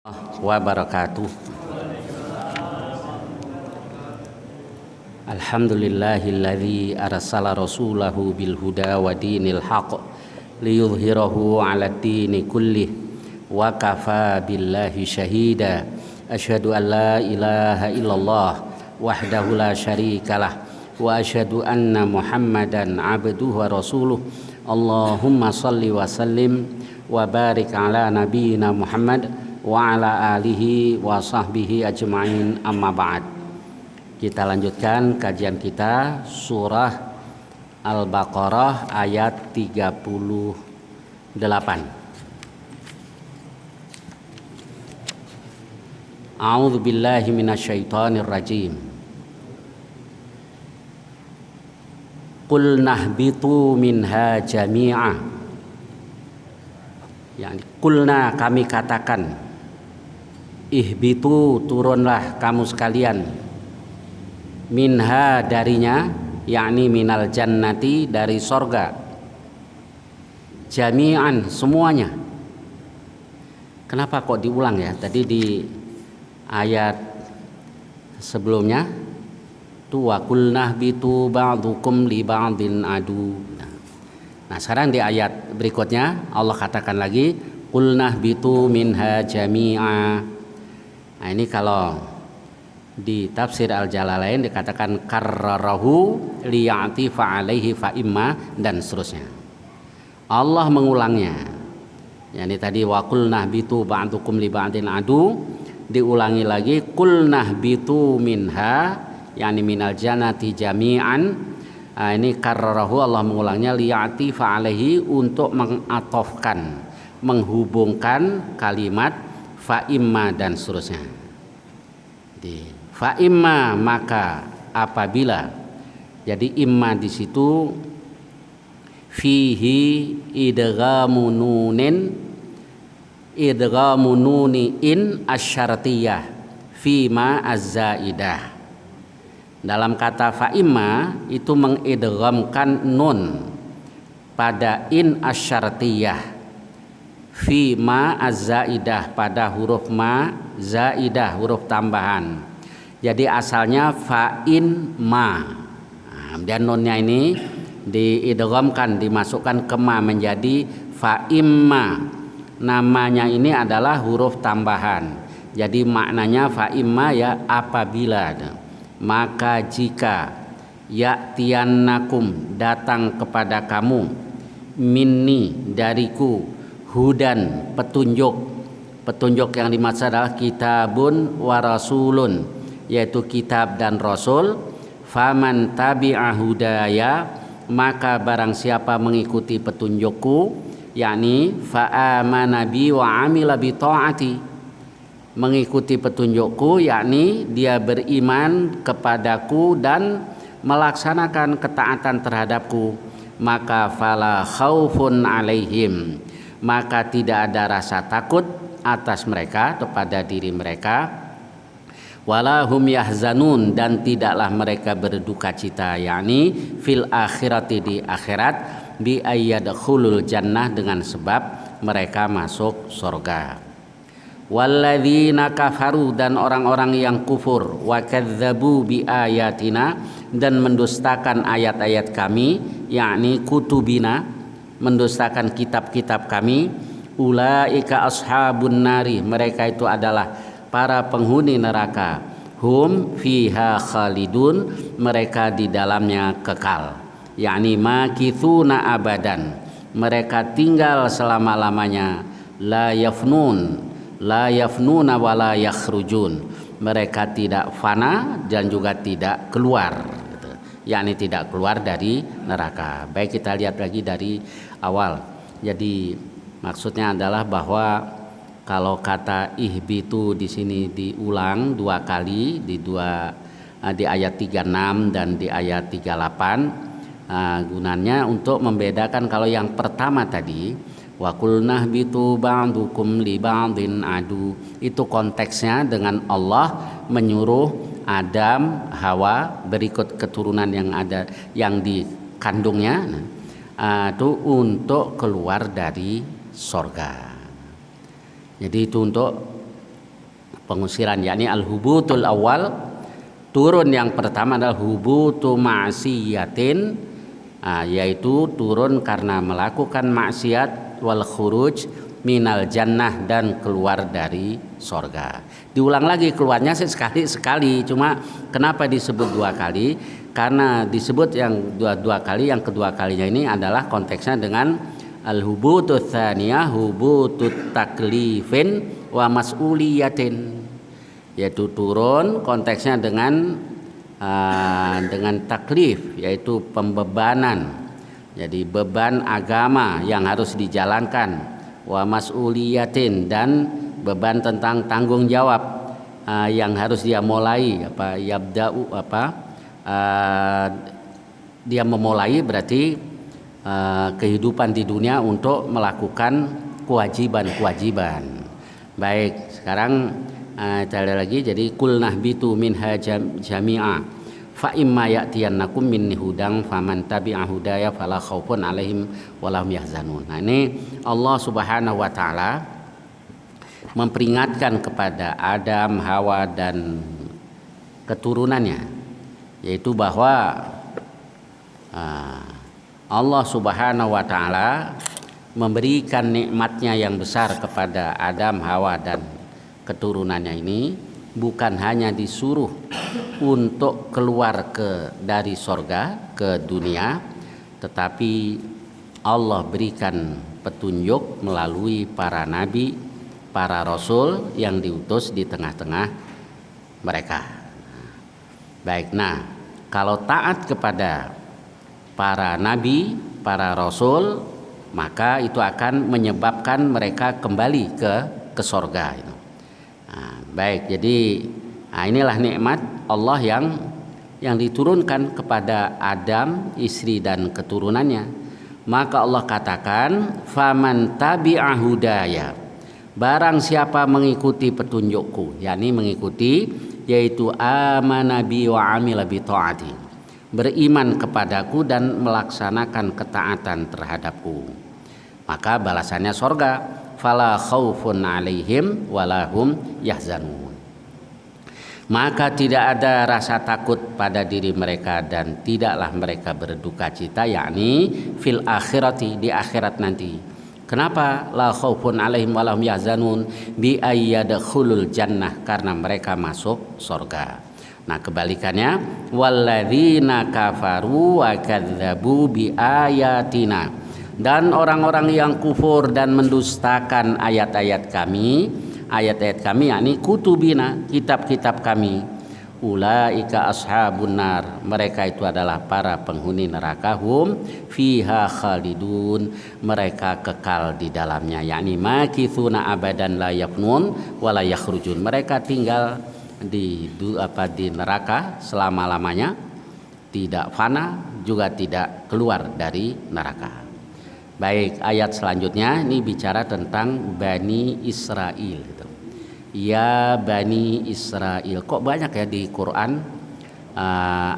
Wabarakatuh. Alhamdulillahilladzi arsala rasulahu bil huda wa dinil haqq liyudhhirahu 'alad dini kullih wa kafa billahi syahida. Asyhadu an la ilaha illallah wahdahu la syarikalah wa asyhadu anna Muhammadan 'abduhu wa rasuluh. Allahumma shalli wa sallim wa barik ala nabiyyina Muhammad wa ala alihi wa sahbihi ajma'in, amma ba'd. Kita lanjutkan kajian kita surah Al-Baqarah ayat 38. A'udzu billahi minasyaitonir rajim. Qul nahbitu minha jami'a. Yani kulna, kami katakan, ihbitu, turunlah kamu sekalian, minha, darinya, yakni minal jannati, dari sorga, jami'an, semuanya. Kenapa kok diulang ya? Tadi di ayat sebelumnya tu wa kulnah bitu ba'dukum li ba'din adu. Nah, sekarang di ayat berikutnya Allah katakan lagi kulnah bitu minha jami'a. Nah, ini kalau di tafsir Al-Jalalain dikatakan karrarahu liya'ti fa'alaihi fa'imma, dan seterusnya. Allah mengulangnya. Yani tadi wa qulnah bitu ba'dukum li ba'din adu, diulangi lagi qulnah bitu minha, yani minal jannati jami'an. Nah, ini karrarahu, Allah mengulangnya liya'ti fa'alaihi, untuk mengatofkan, menghubungkan kalimat fa'imma dan seterusnya. Di fa'imma, maka apabila, jadi imma di situ fihi idghamu nuni in asyartiyah fima az-zaidah. Dalam kata fa'imma itu mengidghamkan nun pada in asyartiyah, fi ma az-zaidah, pada huruf ma zaidah, huruf tambahan. Jadi asalnya fa'in ma. Dan nunnya ini diidghamkan, dimasukkan ke ma menjadi fa'imma. Namanya ini adalah huruf tambahan. Jadi maknanya fa'imma, ya apabila, maka jika, ya'tiyannakum, datang kepada kamu, minni, dariku, hudan, petunjuk yang dimaksud adalah kitabun wa rasulun, yaitu kitab dan rasul. Faman tabi'a hudaya, maka barang siapa mengikuti petunjukku, yakni fa'amana bi wa amila bi ta'ati, mengikuti petunjukku, yakni dia beriman kepadaku dan melaksanakan ketaatan terhadapku, maka fala khaufun alaihim, maka tidak ada rasa takut atas mereka, kepada diri mereka, wala hum yahzanun, dan tidaklah mereka berduka cita, yakni fil akhirati, di akhirat, bi ayyadkhulul jannah, dengan sebab mereka masuk surga. Walladzina kafaru, dan orang-orang yang kufur, wa kadzdzabu bi ayatina, dan mendustakan ayat-ayat kami, yakni kutubina, mendustakan kitab-kitab kami, ulaika ashabun nari, mereka itu adalah para penghuni neraka, hum fiha khalidun, mereka di dalamnya kekal, yakni makithuna abadan, mereka tinggal selama-lamanya, la yafnuna wa la yakhrujun, mereka tidak fana dan juga tidak keluar, yakni tidak keluar dari neraka. Baik, kita lihat lagi dari awal. Jadi maksudnya adalah bahwa kalau kata ihbitu di sini diulang dua kali, di ayat 36 dan di ayat 38, gunanya untuk membedakan. Kalau yang pertama tadi wa qul nahbitu ba'dukum li ba'din adu, itu konteksnya dengan Allah menyuruh Adam, Hawa, berikut keturunan yang ada, yang dikandungnya, itu untuk keluar dari sorga. Jadi itu untuk pengusiran, yakni al-hubutul awal, turun yang pertama adalah hubutu ma'siyatin, yaitu turun karena melakukan maksiat, wal khuruj minal jannah, dan keluar dari sorga. Diulang lagi keluarnya sekali, cuma kenapa disebut 2 kali? Karena disebut yang dua kali, yang kedua kalinya ini adalah konteksnya dengan al-hubutut tsaniyah, hubutut taklifin wa mas'uliyatin, yaitu turun konteksnya dengan taklif, yaitu pembebanan, jadi beban agama yang harus dijalankan, wa mas'uliyatin, dan beban tentang tanggung jawab yang harus dia mulai, dia memulai berarti kehidupan di dunia untuk melakukan kewajiban-kewajiban. Baik, sekarang kita lagi, jadi kulnah bitu minha jami'a fa imma ya'tiyannakum minni hudang faman tabi'a hudaya fala khaufun 'alaihim wala hum yahzanun. Nah, ini Allah Subhanahu wa taala memperingatkan kepada Adam, Hawa, dan keturunannya, yaitu bahwa Allah Subhanahu wa taala memberikan nikmatnya yang besar kepada Adam, Hawa, dan keturunannya ini, bukan hanya disuruh untuk keluar dari sorga ke dunia, tetapi Allah berikan petunjuk melalui para nabi, para rasul yang diutus di tengah-tengah mereka. Baik, nah kalau taat kepada para nabi, para rasul, maka itu akan menyebabkan mereka kembali ke sorga. Baik, jadi inilah nikmat Allah yang diturunkan kepada Adam, istri dan keturunannya. Maka Allah katakan, faman tabi'a hudaya, barang siapa mengikuti petunjukku, yakni mengikuti, yaitu amana bi wa amila bi ta'ati, beriman kepadaku dan melaksanakan ketaatan terhadapku, maka balasannya sorga. Fala khaufun 'alaihim walahum yahzanun, maka tidak ada rasa takut pada diri mereka dan tidaklah mereka berduka cita, yakni fil akhirati, di akhirat nanti. Kenapa la khaufun 'alaihim walahum yahzanun? Bi ayyadkhulul jannah, karena mereka masuk surga. Nah, kebalikannya, walladzina kafaru wa kadzdzabu bi ayatina, dan orang-orang yang kufur dan mendustakan ayat-ayat kami, yakni kutubina, kitab-kitab kami, ulaika ashabun nar, mereka itu adalah para penghuni neraka, hum fiha khalidun, mereka kekal di dalamnya, yakni makithuna abadan la yafnun wa la yakhrujun, mereka tinggal di neraka selama-lamanya, tidak fana juga tidak keluar dari neraka. Baik, ayat selanjutnya ini bicara tentang Bani Israel. Ya Bani Israel, kok banyak ya di Quran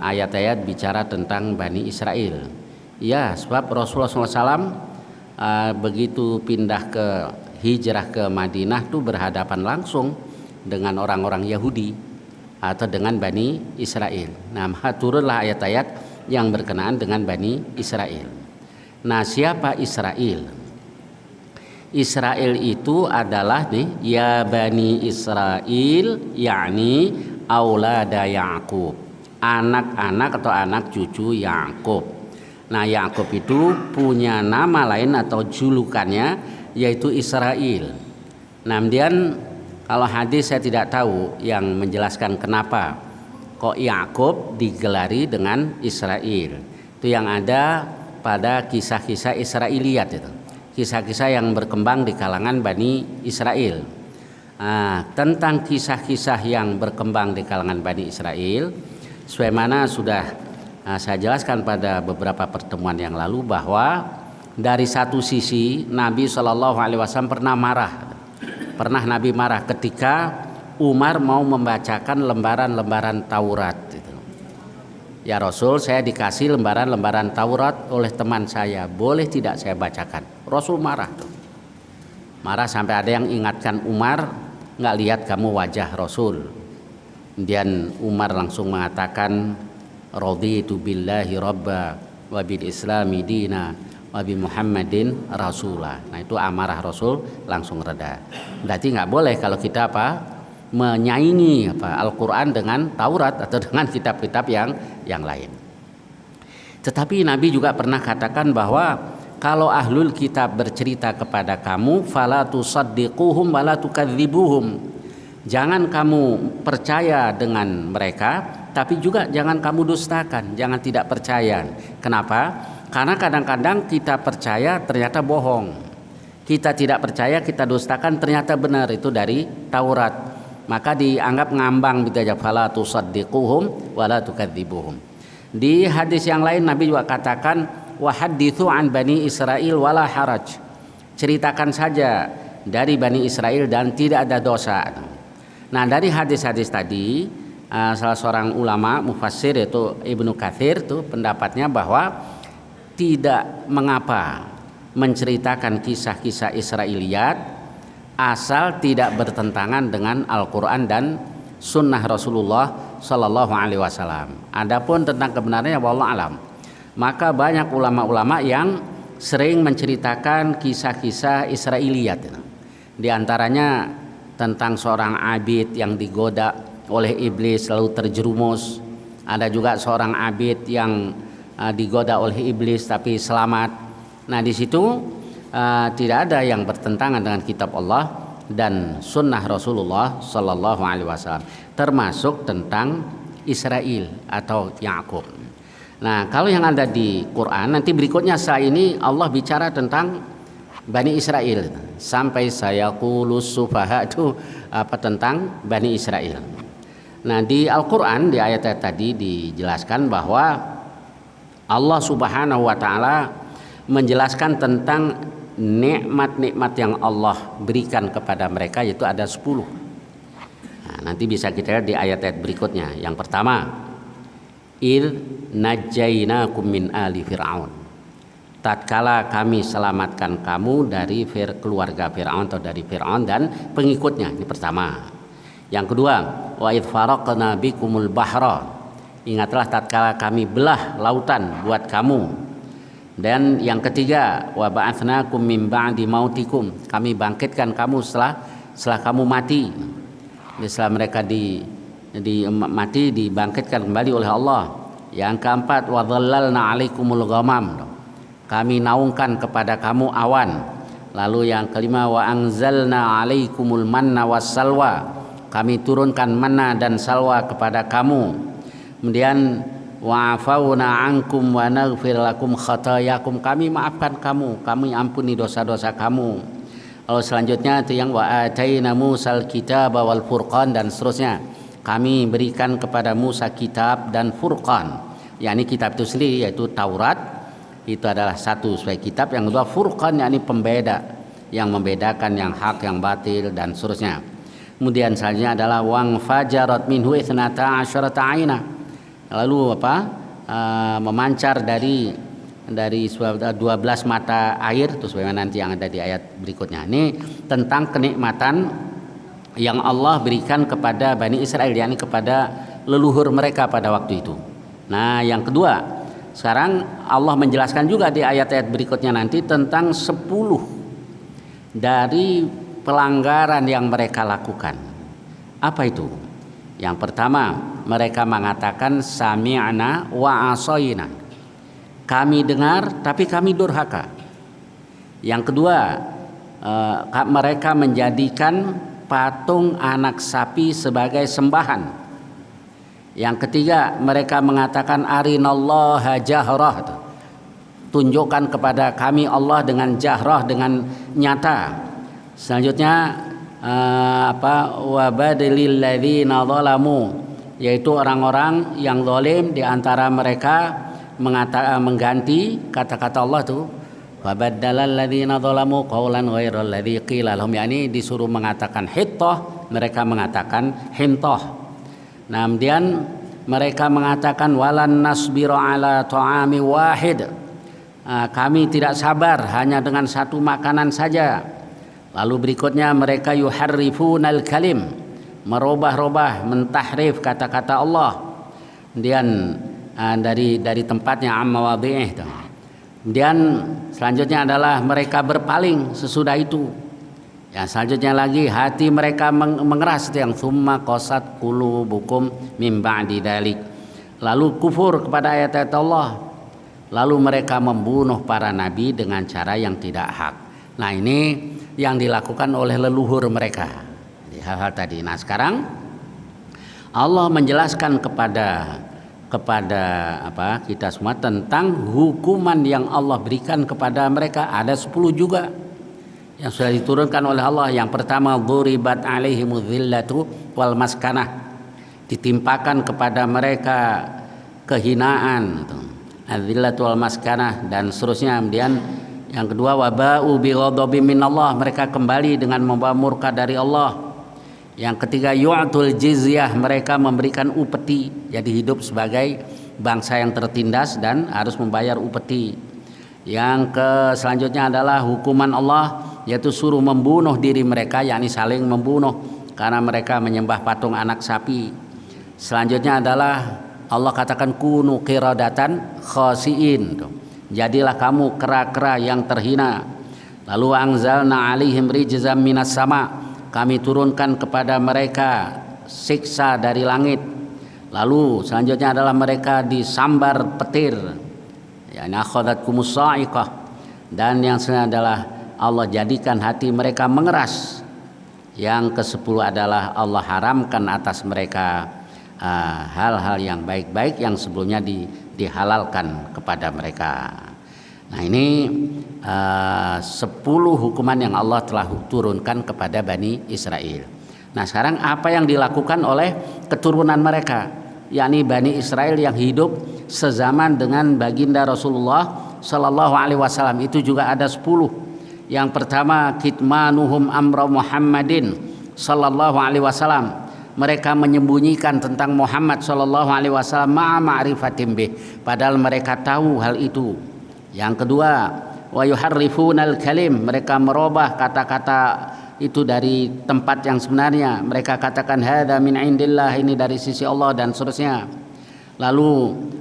ayat-ayat bicara tentang Bani Israel? Ya, sebab Rasulullah SAW begitu hijrah ke Madinah tuh berhadapan langsung dengan orang-orang Yahudi atau dengan Bani Israel. Nah, turunlah ayat-ayat yang berkenaan dengan Bani Israel. Nah, siapa Israel? Israel itu adalah ya Bani Israel, yakni aulada Ya'qub, anak-anak atau anak cucu Ya'qub. Nah, Ya'qub itu punya nama lain atau julukannya, yaitu Israel. Nah, kemudian kalau hadis saya tidak tahu yang menjelaskan kenapa kok Ya'qub digelari dengan Israel. Itu yang ada pada kisah-kisah Israiliyat, itu kisah-kisah yang berkembang di kalangan Bani Israel. Tentang kisah-kisah yang berkembang di kalangan Bani Israel, sebagaimana sudah saya jelaskan pada beberapa pertemuan yang lalu, bahwa dari satu sisi Nabi SAW pernah Nabi marah ketika Umar mau membacakan lembaran-lembaran Taurat. Ya Rasul, saya dikasih lembaran-lembaran Taurat oleh teman saya, boleh tidak saya bacakan? Rasul marah sampai ada yang ingatkan Umar, nggak lihat kamu wajah Rasul. Kemudian Umar langsung mengatakan, raditu billahi rabba wa bil islami dina wa bi Muhammadin rasulah. Nah itu amarah Rasul langsung reda. Berarti nggak boleh kalau kita menyaingi Al-Quran dengan Taurat atau dengan kitab-kitab yang lain. Tetapi Nabi juga pernah katakan bahwa kalau ahlul kitab bercerita kepada kamu, fala tusaddiquhum wala tukadzibuhum. Jangan kamu percaya dengan mereka, tapi juga jangan kamu dustakan, jangan tidak percaya. Kenapa? Karena kadang-kadang kita percaya ternyata bohong. Kita tidak percaya, kita dustakan ternyata benar, itu dari Taurat. Maka dianggap ngambang gitu aja, fala tusaddiquhum wala tukadzibuhum. Di hadis yang lain Nabi juga katakan, wa haditsu an bani Israil wala haraj. Ceritakan saja dari Bani Israel dan tidak ada dosa. Nah dari hadis-hadis tadi salah seorang ulama mufassir yaitu Ibnu Katsir tuh pendapatnya bahwa tidak mengapa menceritakan kisah-kisah Israiliyat asal tidak bertentangan dengan Al-Quran dan Sunnah Rasulullah Sallallahu Alaihi Wasallam. Adapun tentang kebenarannya wallahu alam. Maka banyak ulama-ulama yang sering menceritakan kisah-kisah Israiliyat. Di antaranya tentang seorang abid yang digoda oleh iblis lalu terjerumus. Ada juga seorang abid yang digoda oleh iblis tapi selamat. Nah di situ tidak ada yang bertentangan dengan kitab Allah dan sunnah Rasulullah Sallallahu Alaihi Wasallam, termasuk tentang Israel atau Yakub. Nah kalau yang ada di Quran nanti berikutnya setelah ini Allah bicara tentang Bani Israel sampai saya qulus sufaha itu tentang Bani Israel. Nah di Al-Quran di ayat tadi dijelaskan bahwa Allah Subhanahu Wa Taala menjelaskan tentang nikmat-nikmat yang Allah berikan kepada mereka, yaitu ada 10. Nah, nanti bisa kita lihat di ayat-ayat berikutnya. Yang pertama, il najjainakum min ali fir'aun. Tatkala kami selamatkan kamu dari keluarga Fir'aun atau dari Fir'aun dan pengikutnya. Ini pertama. Yang kedua, wa idh faraqna bikumul bahra. Ingatlah tatkala kami belah lautan buat kamu. Dan yang ketiga, wa ba'atsnakum min ba'di mautikum. Kami bangkitkan kamu setelah kamu mati. Setelah mereka mati dibangkitkan kembali oleh Allah. Yang keempat, wa dhallalna 'alaikumul ghamam. Kami naungkan kepada kamu awan. Lalu yang kelima, wa anzalna 'alaikumul manna wassalwa. Kami turunkan manna dan salwa kepada kamu. Kemudian wa'afauna ankum wa naghfir lakum khatayakum. Kami maafkan kamu, kami ampuni dosa-dosa kamu. Lalu selanjutnya itu yang wa ataina Musal kitaba wal furqan dan seterusnya. Kami berikan kepada Musa kitab dan Furqan. Yakni kitab itu sendiri yaitu Taurat. Itu adalah satu sebagai kitab. Yang kedua Furqan yakni pembeda yang membedakan yang hak yang batil dan seterusnya. Kemudian selanjutnya adalah wang fajarat minhu ithnata asyarata aina. Lalu memancar dari 12 mata air itu sebagaimana nanti yang ada di ayat berikutnya. Ini tentang kenikmatan yang Allah berikan kepada Bani Israel, yakni kepada leluhur mereka pada waktu itu. Nah yang kedua, sekarang Allah menjelaskan juga di ayat-ayat berikutnya nanti tentang 10 dari pelanggaran yang mereka lakukan. Apa itu? Yang pertama, mereka mengatakan sami'na wa asoyna. Kami dengar tapi kami durhaka. Yang kedua, mereka menjadikan patung anak sapi sebagai sembahan. Yang ketiga, mereka mengatakan arinallaha jahrah. Tunjukkan kepada kami Allah dengan jahrah, dengan nyata. Selanjutnya wa badilil ladzina zalamu, yaitu orang-orang yang zalim di antara mereka mengganti kata-kata Allah itu wa baddalal ladzina zalamu qaulan ghairal ladzi qila lahum, yakni disuruh mengatakan hittah, mereka mengatakan hintah. Nah, kemudian mereka mengatakan walan nasbiru ala ta'ami wahid. Kami tidak sabar hanya dengan satu makanan saja. Lalu berikutnya mereka yuharrifunal kalim, merubah-rubah, mentahrif kata-kata Allah. Kemudian dari tempatnya amma wadhi'ih. Kemudian selanjutnya adalah mereka berpaling sesudah itu. Yang selanjutnya lagi hati mereka mengeras, yang summa qasat qulubukum min ba'di dzalik. Lalu kufur kepada ayat-ayat Allah. Lalu mereka membunuh para nabi dengan cara yang tidak hak. Nah, ini yang dilakukan oleh leluhur mereka. Hal-hal tadi. Nah, sekarang Allah menjelaskan kepada kita semua tentang hukuman yang Allah berikan kepada mereka. Ada 10 juga yang sudah diturunkan oleh Allah. Yang pertama, dzuribat alaihimudz zillatu wal maskanah, ditimpakan kepada mereka kehinaan, adzillatu wal maskanah, dan seterusnya. Kemudian yang kedua, waba'u bi ghadabim minallah, mereka kembali dengan membawa murka dari Allah. Yang ketiga, yu'tul jizyah, mereka memberikan upeti, jadi hidup sebagai bangsa yang tertindas dan harus membayar upeti. Yang selanjutnya adalah hukuman Allah, yaitu suruh membunuh diri mereka, yakni saling membunuh karena mereka menyembah patung anak sapi. Selanjutnya adalah Allah katakan kunu qiradatan khasiin, jadilah kamu kera-kera yang terhina. Lalu anzalna alaihim rijzam minas sama, kami turunkan kepada mereka siksa dari langit. Lalu selanjutnya adalah mereka disambar petir, yani akhadhatkumus sa'iqah. Dan yang selanjutnya adalah Allah jadikan hati mereka mengeras. Yang ke-10 adalah Allah haramkan atas mereka hal-hal yang baik-baik yang sebelumnya dihalalkan kepada mereka. Nah, ini 10 hukuman yang Allah telah turunkan kepada Bani Israel. Nah, sekarang apa yang dilakukan oleh keturunan mereka, yakni Bani Israel yang hidup sezaman dengan baginda Rasulullah Sallallahu Alaihi Wasallam, itu juga ada 10. Yang pertama, kitmanuhum amra Muhammadin Sallallahu Alaihi Wasallam, mereka menyembunyikan tentang Muhammad Sallallahu Alaihi Wasallam ma'a ma'rifatim bih, padahal mereka tahu hal itu. Yang kedua, wa yuharrifunal kalim, mereka merubah kata-kata itu dari tempat yang sebenarnya. Mereka katakan hadza min indillah, ini dari sisi Allah, dan seterusnya. Lalu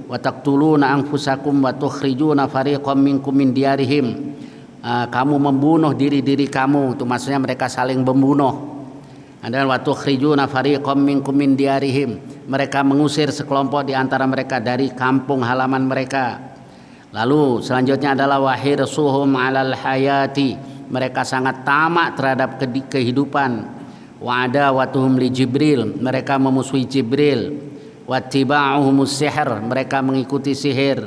wa taqtuluna anfusakum wa tukhrijuna fariqam minkum min diyarihim, kamu membunuh diri-diri kamu, itu maksudnya mereka saling membunuh. Dan wa tukhrijuna fariqam minkum min diyarihim, mereka mengusir sekelompok di antara mereka dari kampung halaman mereka. Lalu selanjutnya adalah wahirsuhum 'alal hayati, mereka sangat tamak terhadap kehidupan. Wa adawatuhum li Jibril, mereka memusuhi Jibril. Wattiba'uhumus sihr, mereka mengikuti sihir.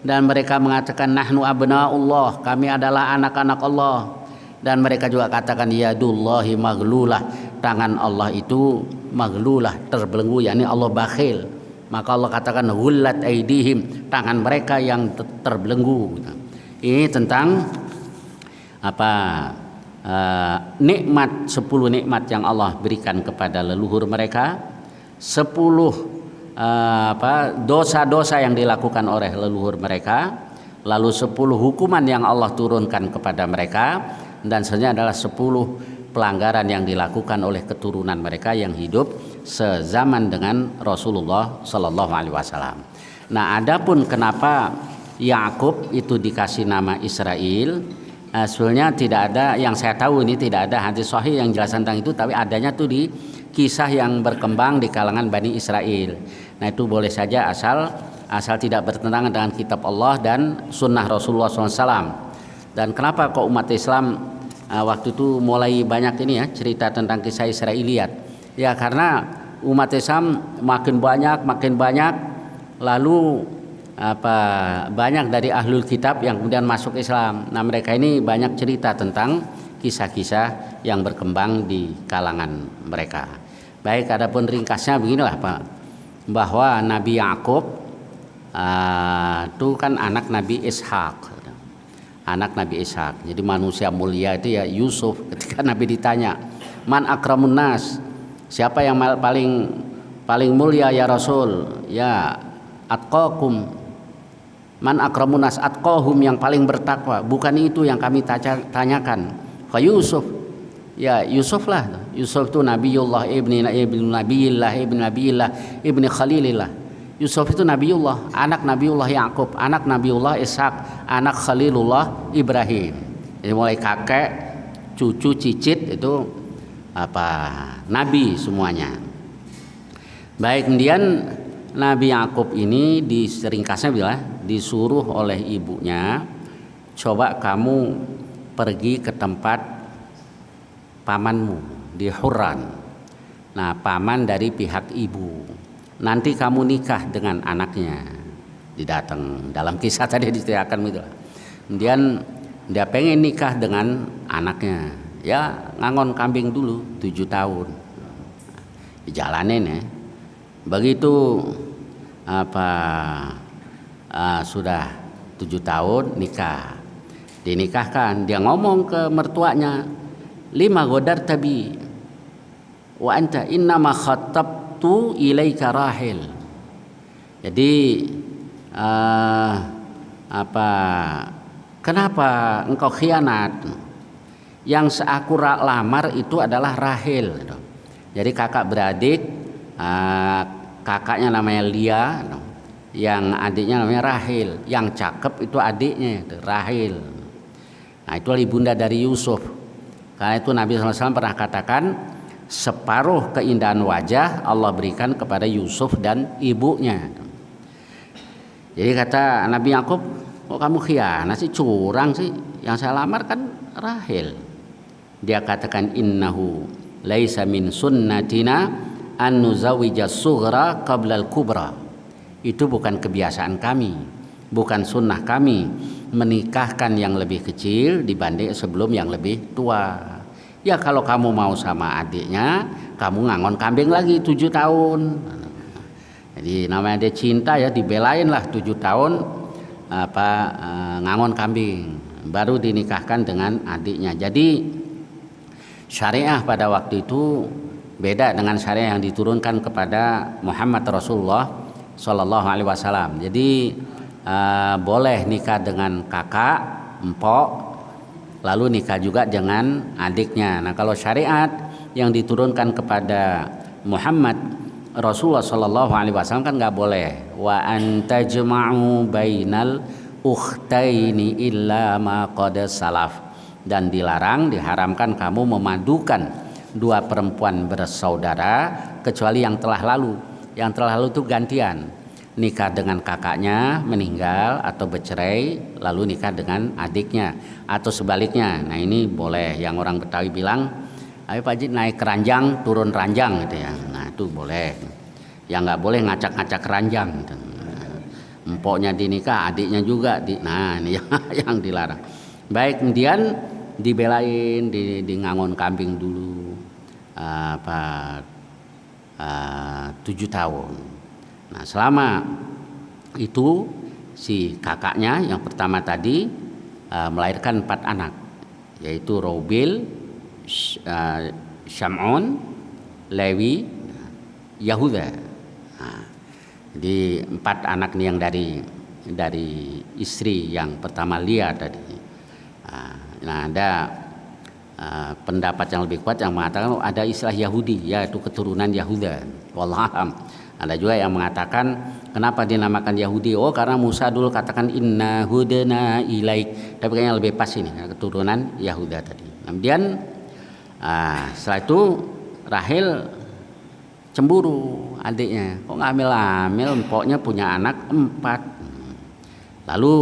Dan mereka mengatakan nahnu abna'ullah, kami adalah anak-anak Allah. Dan mereka juga katakan yadullahi maghlulah, tangan Allah itu maghlulah, terbelenggu, yakni Allah bakhil. Maka Allah katakan ghullat aidihim, tangan mereka yang terbelenggu. Ini tentang nikmat, 10 nikmat yang Allah berikan kepada leluhur mereka, 10 dosa-dosa yang dilakukan oleh leluhur mereka, lalu 10 hukuman yang Allah turunkan kepada mereka, dan selanjutnya adalah 10 pelanggaran yang dilakukan oleh keturunan mereka yang hidup sezaman dengan Rasulullah Sallallahu Alaihi Wasallam. Nah, adapun kenapa Yakub itu dikasih nama Israel, sebenarnya tidak ada, yang saya tahu ini tidak ada hadis sahih yang jelas tentang itu, tapi adanya tuh di kisah yang berkembang di kalangan Bani Israel. Nah, itu boleh saja asal tidak bertentangan dengan kitab Allah dan sunnah Rasulullah SAW. Dan kenapa kok umat Islam waktu itu mulai banyak ini ya cerita tentang kisah Israiliyat? Ya karena umat Islam makin banyak, lalu banyak dari ahlul kitab yang kemudian masuk Islam. Nah, mereka ini banyak cerita tentang kisah-kisah yang berkembang di kalangan mereka. Baik, adapun ringkasnya beginilah Pak, bahwa Nabi Yakub itu kan anak Nabi Ishak. Jadi manusia mulia itu ya Yusuf. Ketika Nabi ditanya, man akramun nas, siapa yang paling mulia ya Rasul? Ya atqakum. Man akramun nas, atqahum, yang paling bertakwa. Bukan itu yang kami tanyakan. Fa Yusuf, Ya Yusuf lah. Yusuf itu Nabiullah ibni Nabiillah ibni Khalilillah. Yusuf itu Nabiullah, anak Nabiullah Yakub, anak Nabiullah Ishak, anak Khalilullah Ibrahim. Jadi mulai kakek, cucu, cicit itu nabi semuanya. Baik, kemudian Nabi Yakub ini ringkasnya bila disuruh oleh ibunya, coba kamu pergi ke tempat pamanmu di Hurran. Nah, paman dari pihak ibu. Nanti kamu nikah dengan anaknya. Didatang dalam kisah tadi diceritakan gitu. Kemudian dia pengen nikah dengan anaknya. Ya, ngangon kambing dulu 7 tahun. Dijalanin ya. Begitu sudah 7 tahun nikah. Dinikahkan, dia ngomong ke mertuanya, lima godar tabi wa anta innama khattabtu ilaika Rahil. Jadi kenapa engkau khianat? Yang aku lamar itu adalah Rahil. Jadi kakak beradik, kakaknya namanya Lia, yang adiknya namanya Rahil, yang cakep itu adiknya Rahil. Nah, itu ibunda dari Yusuf. Karena itu Nabi SAW pernah katakan, separuh keindahan wajah Allah berikan kepada Yusuf dan ibunya. Jadi kata Nabi Yakub, kok kamu khianat sih, curang sih, yang saya lamar kan Rahil. Dia katakan, innahu laisa min sunnatina an nuzawwija sughra qabla al-kubra. Itu bukan kebiasaan kami, bukan sunnah kami menikahkan yang lebih kecil dibanding sebelum yang lebih tua. Ya kalau kamu mau sama adiknya, kamu ngangon kambing lagi 7 tahun. Jadi namanya dia cinta ya, dibelain lah 7 tahun ngangon kambing, baru dinikahkan dengan adiknya. Jadi syariah pada waktu itu beda dengan syariah yang diturunkan kepada Muhammad Rasulullah Sallallahu Alaihi Wasallam. Jadi boleh nikah dengan kakak, empok, lalu nikah juga dengan adiknya. Nah, kalau syariat yang diturunkan kepada Muhammad Rasulullah Sallallahu Alaihi Wasallam kan nggak boleh. Wa antajma'u bainal ukhtaini illa ma qad salaf. Dan dilarang, diharamkan kamu memadukan dua perempuan bersaudara kecuali yang telah lalu. Yang telah lalu itu gantian. Nikah dengan kakaknya meninggal atau bercerai lalu nikah dengan adiknya atau sebaliknya. Nah, ini boleh. Yang orang Betawi bilang, ayo Pak Haji naik ranjang turun ranjang gitu ya. Nah, itu boleh. Yang nggak boleh ngacak-ngacak ranjang gitu. Empoknya dinikah, adiknya juga nah ini yang dilarang. Baik, kemudian dibelain, di ngangon kambing dulu 7 tahun. Nah, selama itu si kakaknya yang pertama tadi melahirkan 4 anak, yaitu Robil, Syam'un, Lewi, Yahuda. Nah, jadi 4 anak nih yang dari istri yang pertama Lia tadi. Nah, ada pendapat yang lebih kuat yang mengatakan ada istilah Yahudi, yaitu keturunan Yahuda. Wallahualam. Ada juga yang mengatakan kenapa dinamakan Yahudi? Oh, karena Musa dulu katakan inna hudana ilaik. Tapi kayaknya lebih pas ini, keturunan Yahuda tadi. Kemudian setelah itu Rahil cemburu adiknya. Kok ngambil-ambil, empoknya punya anak 4. Lalu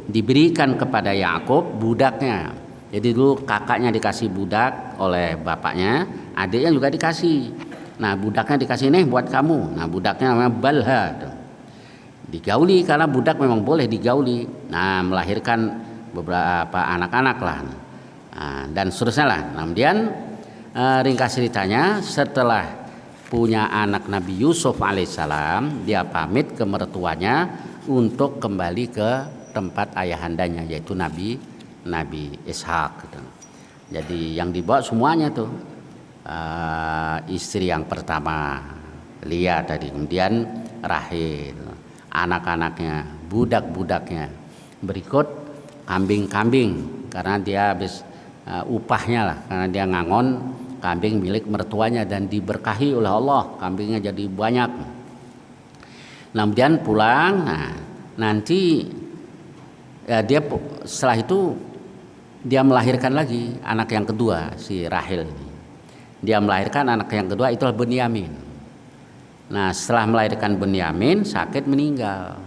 diberikan kepada Yakub budaknya. Jadi dulu kakaknya dikasih budak oleh bapaknya, adiknya juga dikasih. Nah, budaknya dikasih nih buat kamu. Nah, budaknya namanya Balha. Digauli karena budak memang boleh digauli. Nah, melahirkan beberapa anak-anak lah. Nah, dan seterusnya lah. Kemudian ringkas ceritanya, setelah punya anak Nabi Yusuf alaihissalam, dia pamit ke mertuanya untuk kembali ke tempat ayahandanya, yaitu Nabi Ishak. Jadi yang dibawa semuanya tuh istri yang pertama Lia tadi, kemudian Rahil, anak-anaknya, budak-budaknya, berikut kambing-kambing karena dia habis upahnya lah, karena dia ngangon kambing milik mertuanya dan diberkahi oleh Allah, kambingnya jadi banyak. Nah, kemudian pulang, nah nanti ya dia setelah itu dia melahirkan lagi anak yang kedua, si Rahil ini. Dia melahirkan anak yang kedua, itulah Bunyamin. Nah, setelah melahirkan Bunyamin, sakit, meninggal.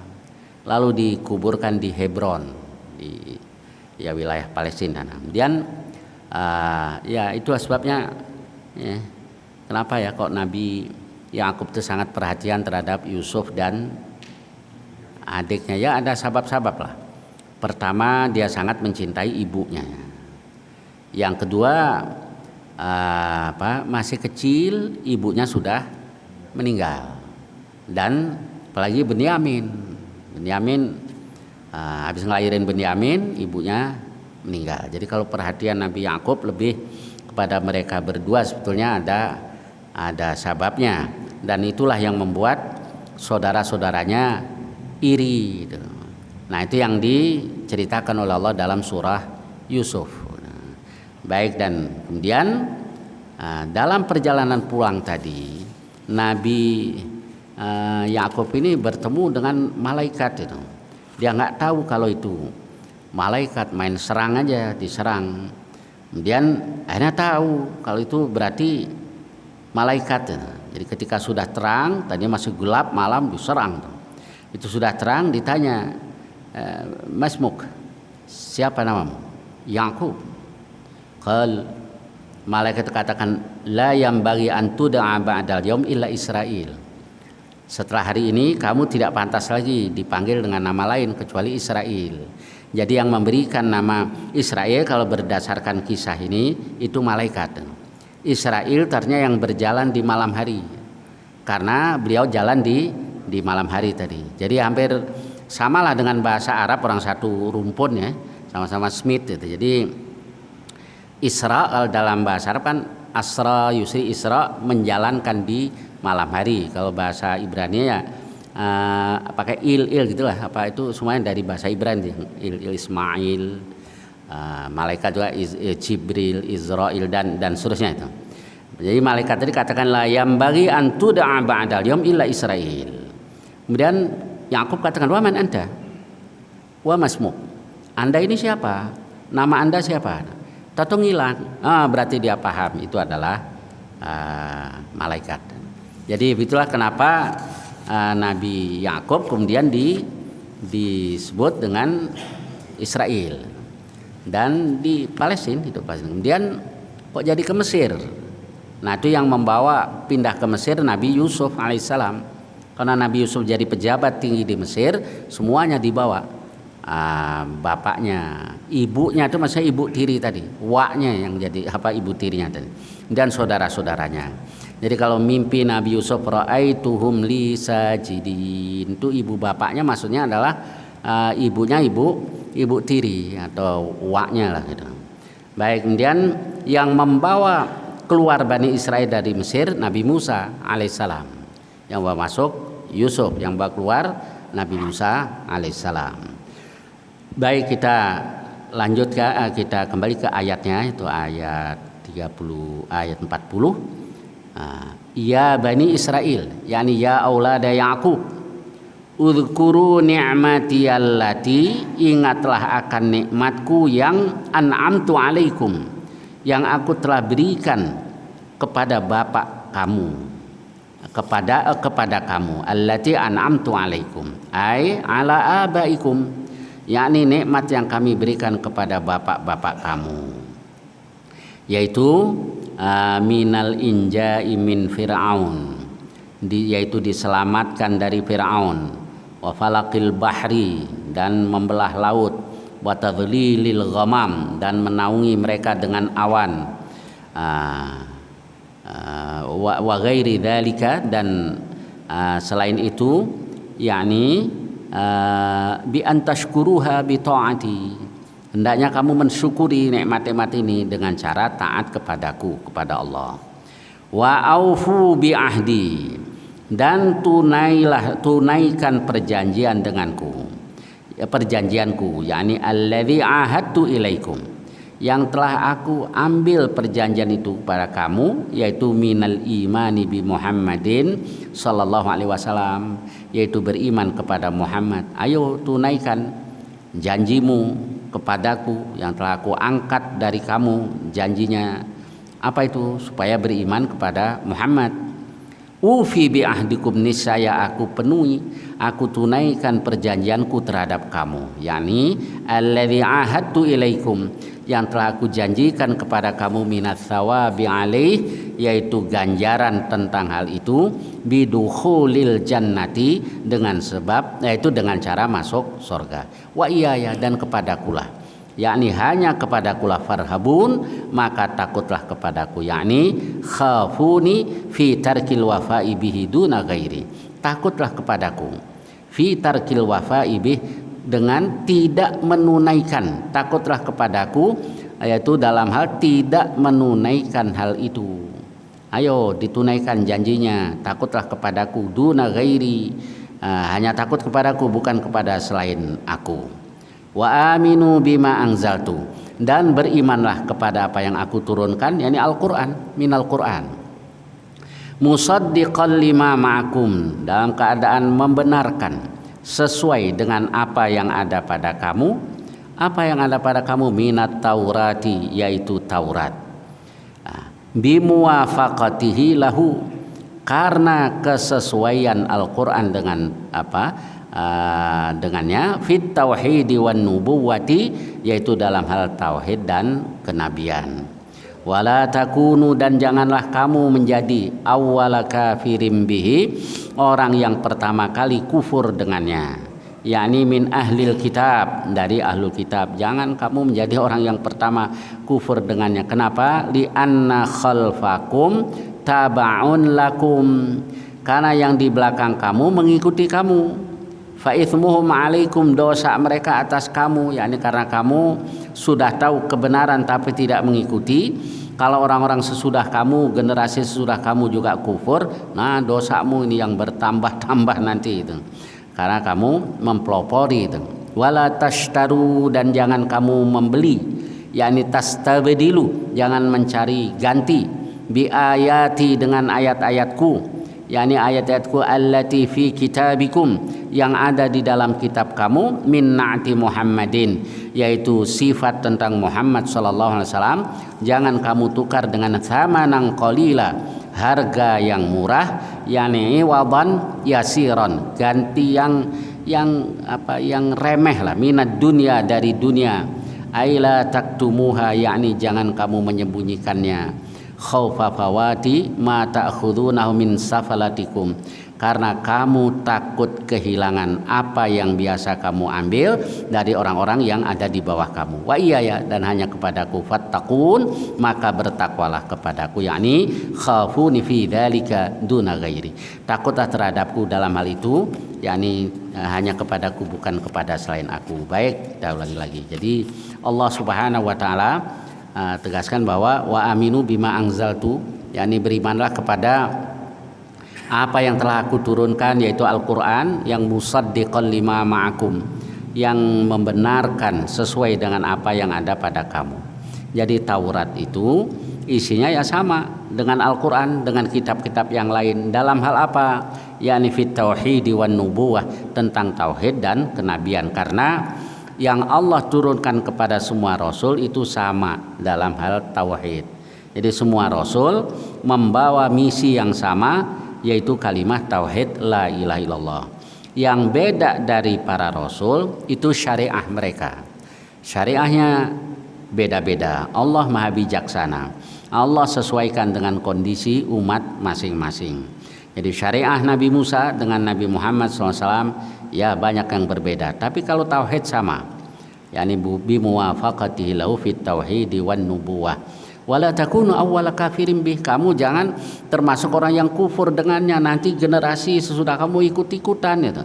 Lalu dikuburkan di Hebron, di ya wilayah Palestina. Nah, kemudian ya itulah sebabnya ya, kenapa ya kok Nabi Yakub itu sangat perhatian terhadap Yusuf dan adiknya. Ya ada sebab-sebab lah. Pertama, dia sangat mencintai ibunya. Yang kedua, masih kecil ibunya sudah meninggal. Dan apalagi Bunyamin habis ngelahirin Bunyamin, ibunya meninggal. Jadi kalau perhatian Nabi Yakub lebih kepada mereka berdua, sebetulnya ada sebabnya, dan itulah yang membuat saudara-saudaranya iri gitu. Nah, itu yang diceritakan oleh Allah dalam surah Yusuf. Baik, dan kemudian dalam perjalanan pulang tadi, Nabi Yakub ini bertemu dengan malaikat itu. Dia nggak tahu kalau itu malaikat, main serang aja, diserang. Kemudian akhirnya tahu kalau itu berarti malaikat. Jadi ketika sudah terang, tadinya masih gelap malam, diserang. Itu sudah terang, ditanya, Masmuk, siapa namamu? Yakub. Malaikat katakan, la yambaghi an tud'a ba'dal yaum illa Israil. Setelah hari ini kamu tidak pantas lagi dipanggil dengan nama lain kecuali Israil. Jadi yang memberikan nama Israel kalau berdasarkan kisah ini itu malaikat. Israel ternyata yang berjalan di malam hari, karena beliau jalan di malam hari tadi. Jadi hampir samalah dengan bahasa Arab, orang satu rumpun ya, sama-sama Smith gitu. Jadi Isra dalam bahasa Arab kan asra yusri, Isra menjalankan di malam hari. Kalau bahasa Ibrani ya pakai il gitulah, apa itu semuanya dari bahasa Ibrani, il Ismail, malaikat juga Jibril, Israil dan seterusnya itu. Jadi malaikat tadi katakan la yambaghi an tud'a ba'dal yaum illa Israil. Kemudian Yakub katakan, wa man anta? Wa masmuk. Anda ini siapa? Nama Anda siapa? Tato ngilang. Berarti dia paham itu adalah malaikat. Jadi itulah kenapa Nabi Yakub kemudian disebut dengan Israel. Dan di Palestina itu Palestina. Kemudian kok jadi ke Mesir? Nah, itu yang membawa pindah ke Mesir Nabi Yusuf alaihissalam. Karena Nabi Yusuf jadi pejabat tinggi di Mesir, semuanya dibawa. Bapaknya, ibunya itu maksudnya ibu tiri tadi, waknya yang jadi ibu tirinya tadi, dan saudara-saudaranya. Jadi kalau mimpi Nabi Yusuf ra'aituhum li sajidin, itu ibu bapaknya maksudnya adalah ibunya ibu tiri atau waknya lah gitu. Baik, kemudian yang membawa keluar Bani Israel dari Mesir Nabi Musa alaihissalam, yang bawa masuk Yusuf, yang bawa keluar Nabi Musa alaihissalam. Baik, kita lanjut kita kembali ke ayatnya, itu ayat 30, ayat 40. Ya Bani Israel, yakni ya aulada Yaqub, udhkuru ni'mati allati, ingatlah akan nikmatku yang an'amtu alaikum, yang aku telah berikan kepada bapak kamu, kepada kamu, allati an'amtu alaikum ai ala abaikum, yakni nikmat yang kami berikan kepada bapak-bapak kamu, yaitu minal inja'i min Fir'aun, yaitu diselamatkan dari Fir'aun, wa falaqil bahri, dan membelah laut, wa tadlilil ghamam, dan menaungi mereka dengan awan, wa ghairi dzalika, dan selain itu, yakni bi antashkuruha bi ta'ati, hendaknya kamu mensyukuri nikmat-nikmat ini dengan cara taat kepadaku, kepada Allah. Wa aufu bi ahdi, dan tunaikan perjanjian denganku, perjanjianku, yakni alladzi ahadtu ilaikum, yang telah aku ambil perjanjian itu kepada kamu, yaitu minal imani bi Muhammadin sallallahu alaihi wasallam, yaitu beriman kepada Muhammad. Ayo tunaikan janjimu kepadaku yang telah aku angkat dari kamu. Janjinya apa itu? Supaya beriman kepada Muhammad. Ufi bi ahdikum, niscaya aku penuhi, aku tunaikan perjanjianku terhadap kamu, yakni alladzi ahadtu ilaikum, yang telah aku janjikan kepada kamu, minats tsawabi alaih, yaitu ganjaran tentang hal itu, bidukhulil jannati, dengan sebab yaitu dengan cara masuk surga. Wa iyaya, dan kepadakulah, yakni hanya kepadakulah farhabun, maka takutlah kepadaku, yakni khafuni fi tarkil wafa'i bihi duna ghairi, takutlah kepadaku fi tarkil wafa'i bih, dengan tidak menunaikan, takutlah kepadaku yaitu dalam hal tidak menunaikan hal itu. Ayo ditunaikan janjinya, takutlah kepadaku duna ghairi, hanya takut kepadaku, bukan kepada selain aku. Wa aminu bima anzaltu, dan berimanlah kepada apa yang aku turunkan, yakni Al-Qur'an, minal Qur'an. Musaddiqan lima ma'akum, dalam keadaan membenarkan sesuai dengan apa yang ada pada kamu. Apa yang ada pada kamu? Minat Taurati, yaitu Taurat. Bimuwafaqatihi lahu, karena kesesuaian Al-Qur'an dengan apa? Dengannya, fit tauhidi wan nubuwati, yaitu dalam hal tauhid dan kenabian. Wala takunu, dan janganlah kamu menjadi awwala kafirin bihi, orang yang pertama kali kufur dengannya, yakni min ahlil kitab, dari ahlul kitab. Jangan kamu menjadi orang yang pertama kufur dengannya. Kenapa? Li anna khalfakum taba'un lakum, karena yang di belakang kamu mengikuti kamu. Fa itsmuhum 'alaikum, dosa mereka atas kamu, yakni karena kamu sudah tahu kebenaran tapi tidak mengikuti. Kalau orang-orang sesudah kamu, generasi sesudah kamu juga kufur, nah dosamu ini yang bertambah-tambah nanti itu, karena kamu mempelopori itu. Wala tashtaru, dan jangan kamu membeli, yakni tastabdilu, jangan mencari ganti, bi ayati, dengan ayat-ayatku, yakni ayat-ayatku allati fi kitabikum, yang ada di dalam kitab kamu, min na'ti Muhammadin, yaitu sifat tentang Muhammad sallallahu alaihi wasallam. Jangan kamu tukar dengan tsamanan qalila, harga yang murah, yakni wadan yasiron, ganti yang remeh lah, minad dunya, dari dunia. Aila taktumuha, yakni jangan kamu menyembunyikannya. Khaufa fawati ma ta'khudunahu min safalatikum, karena kamu takut kehilangan apa yang biasa kamu ambil dari orang-orang yang ada di bawah kamu. Wa iyaya, dan hanya kepadaku fattaqun, maka bertakwalah kepadaku, yakni khafuni fi dzalika duna ghairi, takutlah terhadapku dalam hal itu, yakni hanya kepadaku, bukan kepada selain aku. Baik, kita ulangi lagi. Jadi Allah Subhanahu wa taala tegaskan bahwa wa aminu bima anzaltu, yakni berimanlah kepada apa yang telah aku turunkan, yaitu Al-Qur'an, yang musaddiqan lima ma'akum, yang membenarkan sesuai dengan apa yang ada pada kamu. Jadi Taurat itu isinya ya sama dengan Al-Qur'an, dengan kitab-kitab yang lain. Dalam hal apa? Yakni fit tauhidi wan nubuwah, tentang tauhid dan kenabian, karena yang Allah turunkan kepada semua rasul itu sama dalam hal tauhid. Jadi semua rasul membawa misi yang sama, yaitu kalimat tauhid la ilaha illallah. Yang beda dari para rasul itu syariah mereka. Syariahnya beda-beda. Allah Maha Bijaksana. Allah sesuaikan dengan kondisi umat masing-masing. Jadi syariah Nabi Musa dengan Nabi Muhammad SAW ya banyak yang berbeda. Tapi kalau tauhid sama, yakni bi muwafaqatihi lahu fit tauhid wan nubuwah. Wala takunu awwala kafirin bih, kamu jangan termasuk orang yang kufur dengannya, nanti generasi sesudah kamu ikut-ikutan itu.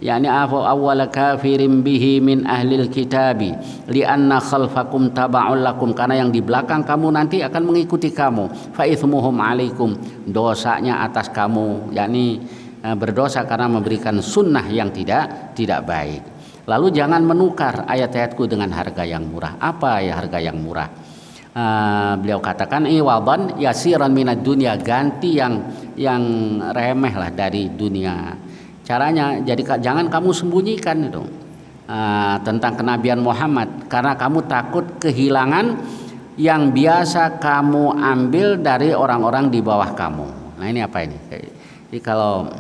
Yani awwala kafirin bihi min ahlil kitabi lianna khalfakum taba'un lakum, karena yang di belakang kamu nanti akan mengikuti kamu. Fa itsmuhum 'alaikum, dosanya atas kamu, yakni berdosa karena memberikan sunnah yang tidak baik. Lalu jangan menukar ayat-ayatku dengan harga yang murah. Apa ya harga yang murah? Beliau katakan iwadan yasiran minad dunya, ganti yang remeh lah dari dunia. Caranya jadi jangan kamu sembunyikan itu tentang kenabian Muhammad, karena kamu takut kehilangan yang biasa kamu ambil dari orang-orang di bawah kamu. Nah ini apa ini? Jadi kalau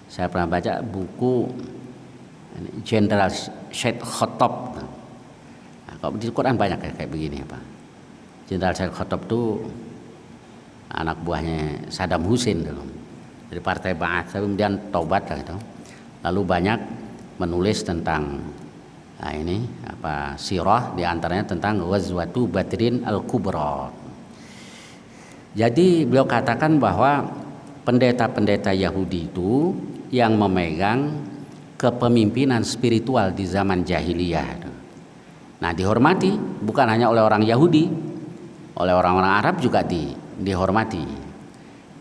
saya pernah baca buku Jenderal Syed Khattab. Nah, kalau di Quran banyak kayak begini apa. Jenderal Syed Khattab itu anak buahnya Saddam Hussein dulu, dari partai Ba'ath, kemudian taubat gitu. Lalu banyak menulis tentang sirah, diantaranya tentang Ghazwatu Badrin Al-Kubra. Jadi beliau katakan bahwa pendeta-pendeta Yahudi itu yang memegang kepemimpinan spiritual di zaman jahiliyah. Nah dihormati bukan hanya oleh orang Yahudi, oleh orang-orang Arab juga dihormati.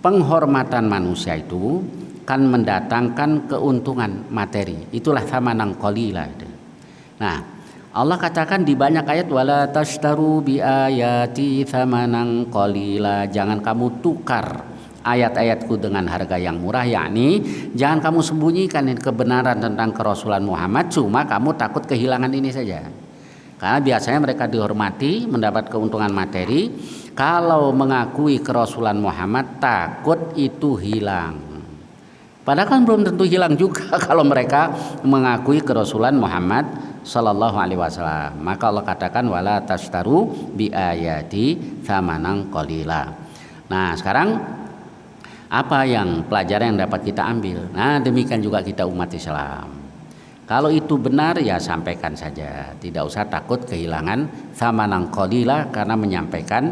Penghormatan manusia itu kan mendatangkan keuntungan materi. Itulah thamanan qalila. Nah, Allah katakan di banyak ayat wala tashtaru bi ayati thamanan qalila, jangan kamu tukar ayat-ayatku dengan harga yang murah, yakni jangan kamu sembunyikan kebenaran tentang kerasulan Muhammad cuma kamu takut kehilangan ini saja. Karena biasanya mereka dihormati, mendapat keuntungan materi. Kalau mengakui kerasulan Muhammad takut itu hilang. Padahal kan belum tentu hilang juga kalau mereka mengakui kerasulan Muhammad sallallahu alaihi wasallam. Maka Allah katakan wala tashtaru bi ayati tsamanan qalila. Nah, sekarang apa yang pelajaran yang dapat kita ambil? Nah, demikian juga kita umat Islam. Kalau itu benar ya sampaikan saja, tidak usah takut kehilangan tsamanan qalila karena menyampaikan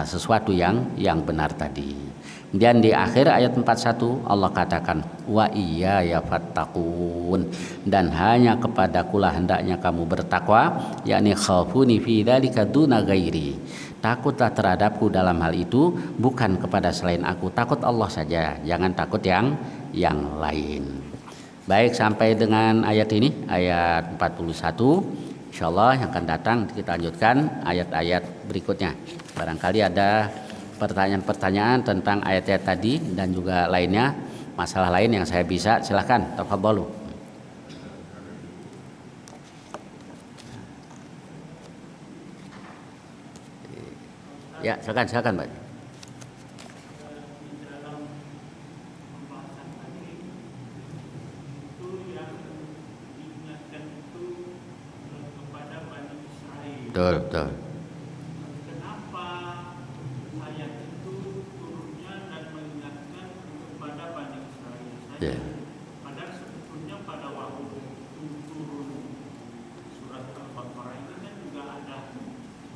sesuatu yang benar tadi. Dan di akhir ayat 41 Allah katakan wa iyaya fattaqun, dan hanya kepadakulah hendaknya kamu bertakwa, yakni khafuni fi dzalika duna ghairi. Takutlah terhadapku dalam hal itu, bukan kepada selain aku. Takut Allah saja, jangan takut yang lain. Baik, sampai dengan ayat ini, ayat 41. Insyaallah yang akan datang kita lanjutkan ayat-ayat berikutnya. Barangkali ada pertanyaan-pertanyaan tentang ayat-ayat tadi dan juga lainnya, masalah lain yang saya bisa, silakan, tafadhalu. Ya, silakan, Pak. Betul. Kenapa ayat itu turunnya dan mengingatkan kepada Bani Israel saja? Yeah. Padahal sebetulnya pada waktu turun surat Al-Baqarah ini kan juga ada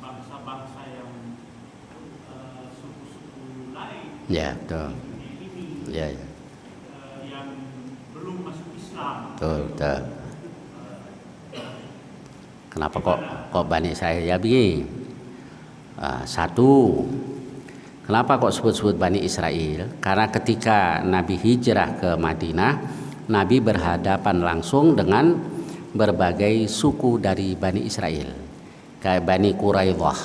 bangsa-bangsa yang suku-suku lain. Ya, betul. Ini yang belum masuk Islam. Betul. Kenapa kok Bani Israel ya begini? Satu, kenapa kok sebut-sebut Bani Israel? Karena ketika Nabi hijrah ke Madinah, Nabi berhadapan langsung dengan berbagai suku dari Bani Israel, kayak Bani Quraidah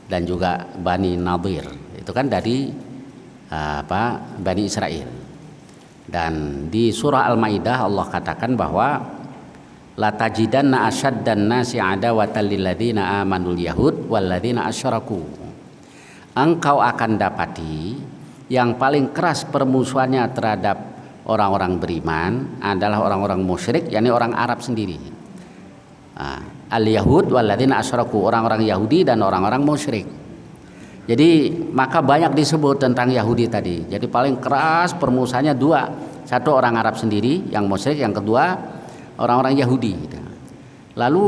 dan juga Bani Nadir. Itu kan dari Bani Israel. Dan di surah Al-Maidah Allah katakan bahwa la tajidanna asyaddan nasi adawatan lil ladzina amanul yahud wal ladzina asyraku. Engkau akan dapati yang paling keras permusuhannya terhadap orang-orang beriman adalah orang-orang musyrik, yakni orang Arab sendiri. Al-yahud wal ladzina asyraku, orang-orang Yahudi dan orang-orang musyrik. Jadi maka banyak disebut tentang Yahudi tadi. Jadi paling keras permusuhannya dua. Satu orang Arab sendiri yang musyrik, yang kedua orang-orang Yahudi. Lalu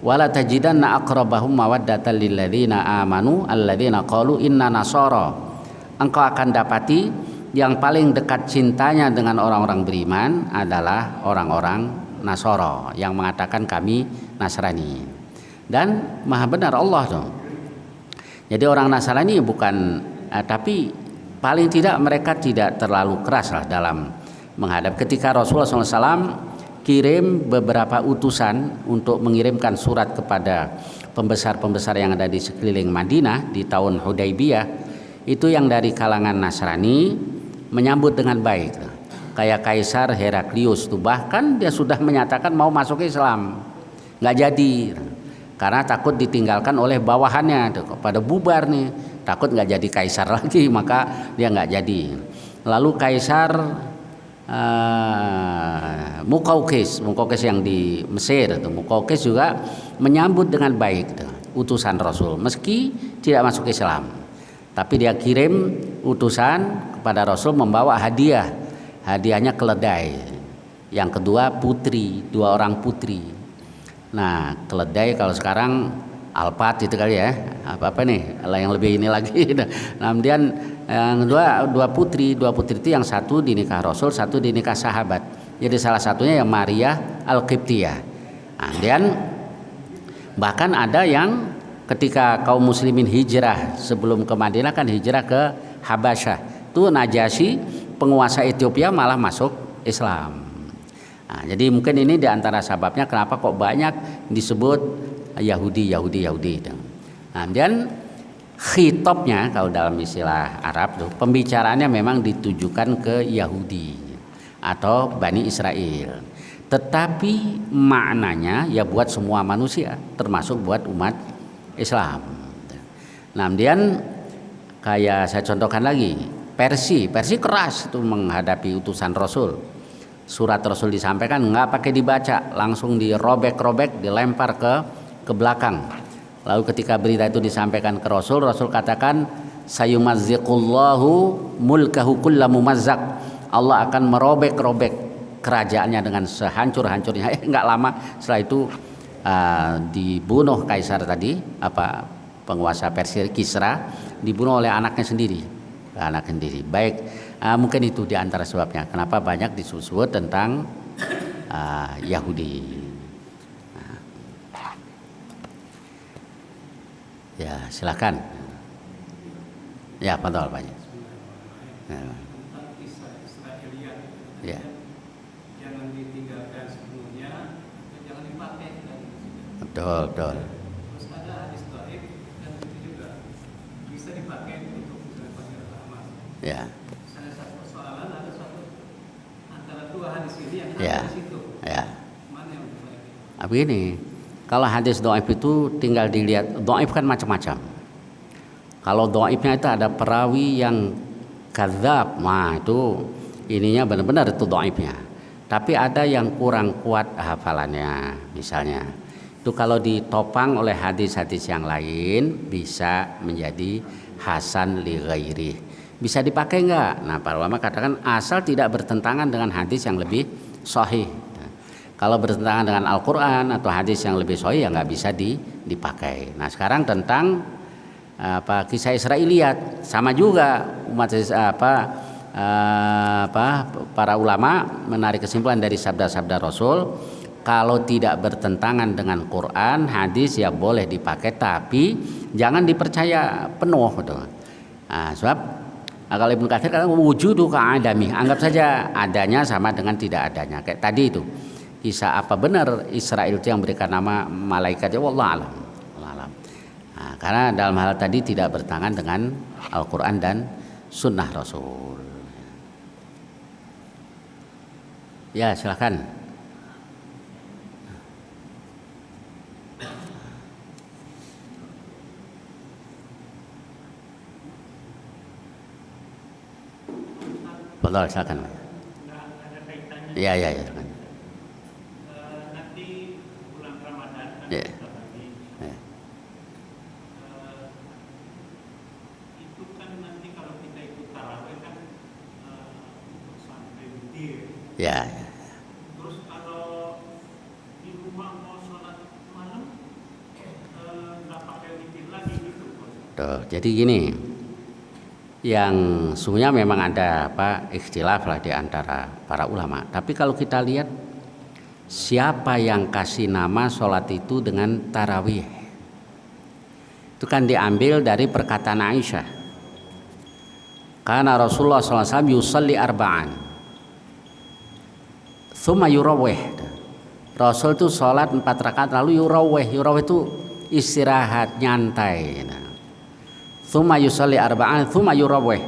wala tajidanna aqrabahum mawaddatan lil ladzina amanu alladzina qalu inna nasara. Engkau akan dapati yang paling dekat cintanya dengan orang-orang beriman adalah orang-orang Nasara yang mengatakan kami Nasrani. Dan maha benar Allah tuh. Jadi orang Nasrani bukan tapi paling tidak mereka tidak terlalu keras lah dalam menghadap. Ketika Rasulullah SAW kirim beberapa utusan untuk mengirimkan surat kepada pembesar-pembesar yang ada di sekeliling Madinah di tahun Hudaybiyah, itu yang dari kalangan Nasrani menyambut dengan baik. Kayak Kaisar Heraklius tuh, bahkan dia sudah menyatakan mau masuk Islam, nggak jadi karena takut ditinggalkan oleh bawahannya tuh, pada bubar nih, takut nggak jadi kaisar lagi, maka dia nggak jadi. Lalu Kaisar Mukaukis yang di Mesir tuh, Mukaukis juga menyambut dengan baik tuh, utusan Rasul meski tidak masuk Islam, tapi dia kirim utusan kepada Rasul membawa hadiahnya keledai, yang kedua putri, 2 orang putri. Nah, keledai kalau sekarang alpat itu kali ya, apa nih yang lebih ini lagi. Nah, kemudian yang dua putri itu yang satu dinikah Rasul, satu dinikah sahabat. Jadi salah satunya yang Maria Al-Qibtiyah. Nah, kemudian bahkan ada yang ketika kaum muslimin hijrah sebelum ke Madinah kan hijrah ke Habasyah, itu Najasyi penguasa Ethiopia malah masuk Islam. Nah, jadi mungkin ini diantara sebabnya kenapa kok banyak disebut Yahudi. Nah, dan khitabnya kalau dalam istilah Arab tuh, pembicaraannya memang ditujukan ke Yahudi atau Bani Israel. Tetapi maknanya ya buat semua manusia, termasuk buat umat Islam. Nah, kemudian kayak saya contohkan lagi, Persia keras itu menghadapi utusan Rasul. Surat Rasul disampaikan nggak pakai dibaca, langsung dirobek-robek, dilempar ke belakang. Lalu ketika berita itu disampaikan ke Rasul katakan sayumazziqullahu mulkahu kullamumazzaq. Allah akan merobek-robek kerajaannya dengan sehancur-hancurnya. Nggak lama setelah itu dibunuh Kaisar tadi, penguasa Persia Kisra, dibunuh oleh anaknya sendiri. Baik, mungkin itu diantara sebabnya kenapa banyak disebut tentang Yahudi. Ya, silakan. Ya, pantau banyak. Ya. Jangan ditinggalkan sepenuhnya, jangan dipakai. Betul. Terus ada hadis dhaif dan itu juga bisa dipakai untuk misalnya amal. Ya. Misalnya satu persoalan ada satu antara 2 hadis ini yang Ya. ada di situ. Ya. Mana yang lebih baik? Begini, kalau hadis dhaif itu tinggal dilihat, dhaif kan macam-macam. Kalau dhaifnya itu ada perawi yang kadzab, nah itu ininya benar-benar itu dhaifnya. Tapi ada yang kurang kuat hafalannya, misalnya. Itu kalau ditopang oleh hadis-hadis yang lain bisa menjadi hasan li ghairih. Bisa dipakai enggak? Nah, para ulama katakan asal tidak bertentangan dengan hadis yang lebih sahih. Kalau bertentangan dengan Al-Quran atau hadis yang lebih sahih ya nggak bisa dipakai. Nah, sekarang tentang kisah Israiliyat sama juga umat para ulama menarik kesimpulan dari sabda-sabda Rasul, kalau tidak bertentangan dengan Quran, hadis ya boleh dipakai, tapi jangan dipercaya penuh gitu. Nah, sebab kalau Ibnu Katsir kata wujudu ka'adami, anggap saja adanya sama dengan tidak adanya. Kayak tadi itu kisah apa benar Israel itu yang berikan nama malaikat, ya wallahu alam. Nah, karena dalam hal tadi tidak bertentangan dengan Al-Quran dan Sunnah Rasul. Ya, silakan. Betul, silakan. Nggak ada kaitannya. Ya, silakan. Nanti bulan Ramadan kan Ya. kita lagi. Ya. Itu kan nanti kalau kita ikut tarawih kan untuk sampai witir. Ya. Terus kalau di rumah mau sholat malam nggak pakai witir lagi gitu. Tuh, jadi gini. Yang sebenarnya memang ada ikhtilaf lah di antara para ulama. Tapi kalau kita lihat siapa yang kasih nama sholat itu dengan tarawih, itu kan diambil dari perkataan Aisyah. Karena Rasulullah SAW yusalli arba'an. Tsumma yurawih. Rasul itu sholat 4 rakaat lalu yurawih. Yurawih itu istirahat, nyantai. Tsumma yusalli arba'an tsumma yurawih.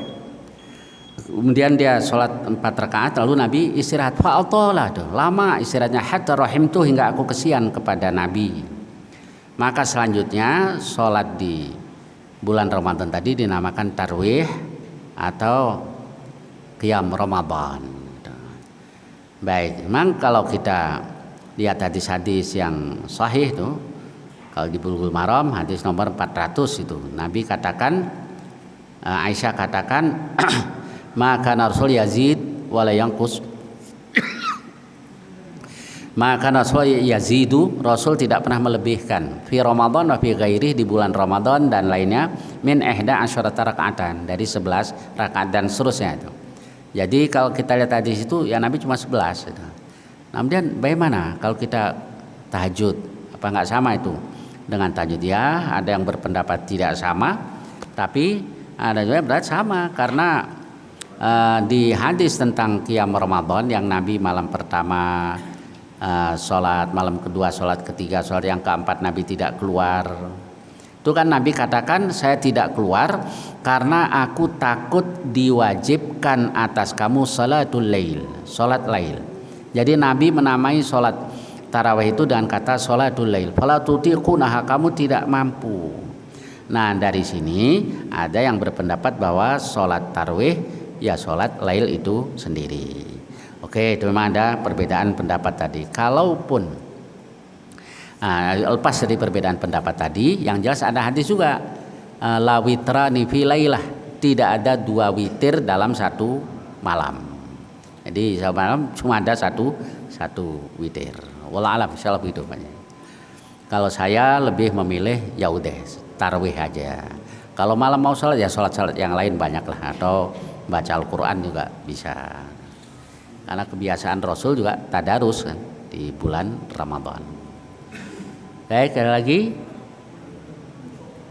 Kemudian dia sholat 4 rakaat lalu Nabi istirahat. Fa'atalah, lama istirahatnya, hatta rahimtu, hingga aku kesian kepada Nabi. Maka selanjutnya sholat di bulan Ramadan tadi dinamakan tarwih atau qiyam Ramadan. Baik, memang kalau kita lihat hadis-hadis yang sahih itu, kalau di Bulughul Maram hadis nomor 400 itu Nabi katakan, Aisyah katakan maka Rasul yazid wala yanqus. Maka Rasul yazidu, Rasul tidak pernah melebihkan fi Ramadan wa fi ghairi, di bulan Ramadan dan lainnya, min 11 rakaatan, dari 11 rakaat dan seterusnya itu. Jadi kalau kita lihat tadi situ ya Nabi cuma 11 gitu. Kemudian bagaimana kalau kita tahajud, apa nggak sama itu dengan tahajud? Ya ada yang berpendapat tidak sama, tapi ada juga yang berpendapat sama, karena di hadis tentang qiyam Ramadan yang Nabi malam pertama sholat, malam kedua sholat, ketiga sholat, yang keempat Nabi tidak keluar. Itu kan Nabi katakan, saya tidak keluar karena aku takut diwajibkan atas kamu salatul lail, sholat lail. Jadi Nabi menamai sholat tarawih itu dengan kata sholatul lail. Fala tutiqunaha, kamu tidak mampu. Nah dari sini ada yang berpendapat bahwa sholat tarawih ya sholat lail itu sendiri. Oke, itu memang ada perbedaan pendapat tadi. Kalaupun lepas dari perbedaan pendapat tadi, yang jelas ada hadis juga, la witrani fi lailah, tidak ada 2 witir dalam 1 malam. Jadi satu malam cuma ada satu witir. Wallah alam, insyaallah begitu Pak. Kalau saya lebih memilih ya udah tarawih aja. Kalau malam mau sholat ya sholat yang lain banyak lah, atau baca Al-Quran juga bisa. Karena kebiasaan Rasul juga tadarus kan di bulan Ramadan. Baik, ada lagi?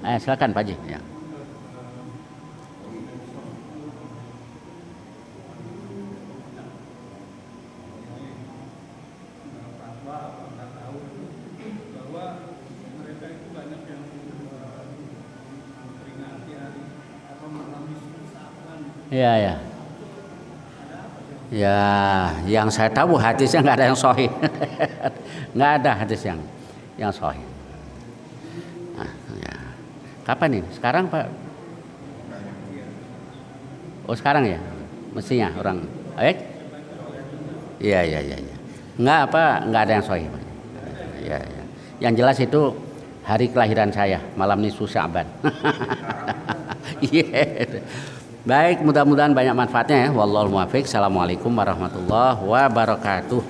Silakan Pak Haji. Ya. Iya ya. Ya, yang saya tahu hadisnya nggak ada yang sahih. Nggak ada hadis yang sahih. Nah, ya. Kapan ini? Sekarang Pak? Oh sekarang ya? Mestinya orang. Iya. Nggak ada yang sahih. Ya. Yang jelas itu hari kelahiran saya, malam nisfu Sya'ban. Iya. Baik, mudah-mudahan banyak manfaatnya ya. Wallahul muwaffiq. Assalamualaikum warahmatullahi wabarakatuh.